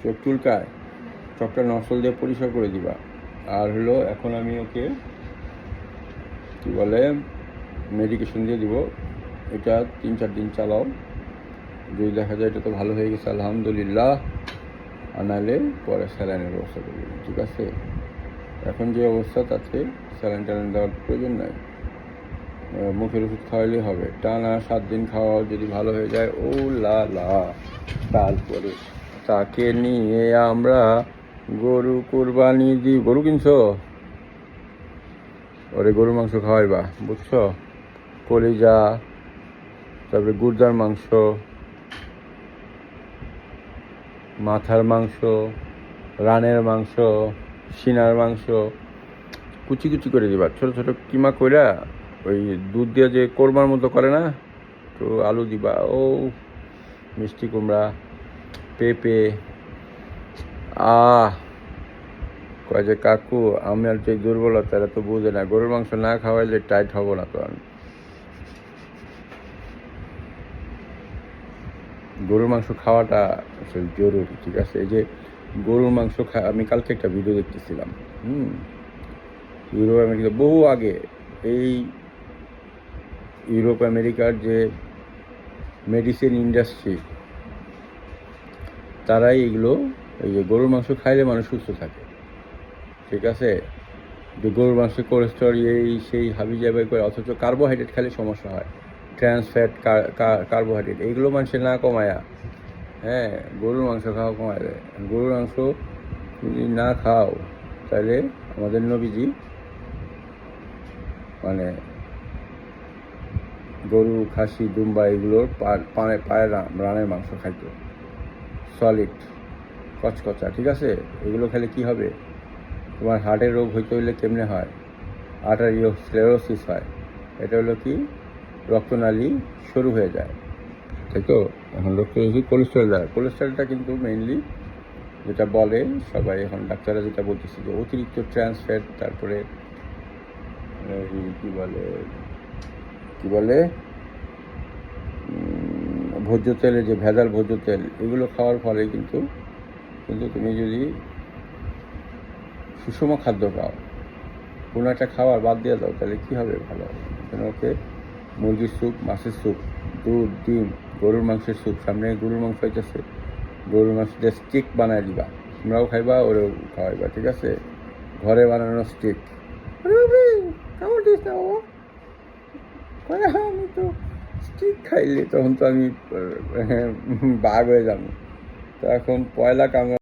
চোখ চুলকায়, চোখটা নসল দিয়ে পরিষ্কার করে দিবা। আর হলো এখন আমি ওকে কী বলে মেডিকেশন দিয়ে দিব, এটা 3-4 দিন চালাও, যদি দেখা যায় এটা তো ভালো হয়ে গেছে আলহামদুলিল্লাহ, আর নাহলে পরে স্যালাইনের ব্যবস্থা করবো, ঠিক আছে? এখন যে অবস্থা তাতে স্যালাইন ট্যালাইন দেওয়ার প্রয়োজন নাই, মুখের ওষুধ খাওয়াইলেই হবে। টানা 7 দিন খাওয়া যদি ভালো হয়ে যায়, ও লা লা, তারপরে তাকে নিয়ে আমরা গরু কুরবানি দিই। গরু কিনছো? ওরে গরুর মাংস খাওয়াইবা, বুঝছো? কলিজা, তারপরে গুর্দার মাংস, মাথার মাংস, রানের মাংস, সিনার মাংস কুচি কুচি করে দিবা, ছোটো ছোটো কিমা কইরা, ওই দুধ দিয়ে যে কোরমার মতো করে না, তো আলু দিবা, ও মিষ্টি কুমড়া, পেঁপে, কয় যে কাকু আমার যে দুর্বলতা এরা তো বুঝে না, গরুর মাংস না খাওয়াইলে টাইট হবো না তো আমি। গরুর মাংস খাওয়াটা আসলে জরুরি, ঠিক আছে? এই যে গরুর মাংস আমি কালকে একটা ভিডিও দেখতেছিলাম, ইউরোপ আমেরিকা বহু আগে, এই ইউরোপ আমেরিকার যে মেডিসিন ইন্ডাস্ট্রি, তারাই এগুলো, এই যে গরুর মাংস খাইলে মানুষ সুস্থ থাকে, ঠিক আছে? যে গরুর মাংসে কোলেস্ট্রল এই সেই হাবি জাবি করে, অথচ কার্বোহাইড্রেট খালি সমস্যা হয়, ট্রান্স ফ্যাট, কার্বোহাইড্রেট, এইগুলো মানুষের না কমায়া, হ্যাঁ, গরুর মাংস খাওয়া কমায় দেয়। গরুর মাংস যদি না খাও তাহলে আমাদের নবীজি মানে গরু, খাসি, দুম্বা এগুলোর পায়ের রানের মাংস খাইতো, সলিড কচকচা, ঠিক আছে? এগুলো খেলে কি হবে? তোমার হার্টের রোগ হইতে হইলে কেমনে হয়? আর্টারিওস্ক্লেরোসিস হয়, এটা হলো কি, রক্তনালী শুরু হয়ে যায়, তাই তো? এখন রক্তনালী কোলেস্ট্রল দেয়, কোলেস্ট্রলটা কিন্তু মেইনলি যেটা বলে সবাই, এখন ডাক্তাররা যেটা বলতেছে যে অতিরিক্ত ট্রান্স ফ্যাট, তারপরে কি বলে ভোজ্য তেলে যে ভেজাল ভোজ্য তেল, এগুলো খাওয়ার ফলে কিন্তু তুমি যদি সুষম খাদ্য খাও, কোনো একটা খাবার বাদ দিয়ে দাও, তাহলে কী হবে? ভালো হবে। ওকে মুরগির স্যুপ, মাছের স্যুপ, দুধ, ডিম, গরুর মাংসের স্যুপ, সামনে গরুর মাংস হইতেছে, গরুর মাংস দিয়ে স্টিক বানায় দিবা, তোমরাও খাইবা, ওরেও খাওয়াইবা, ঠিক আছে? ঘরে বানানো স্টিক। কেমন দিস না বাবা? আমি তো স্টিক খাইলে তখন তো আমি বাঘ হয়ে যাবো, তো এখন পয়লা কামড়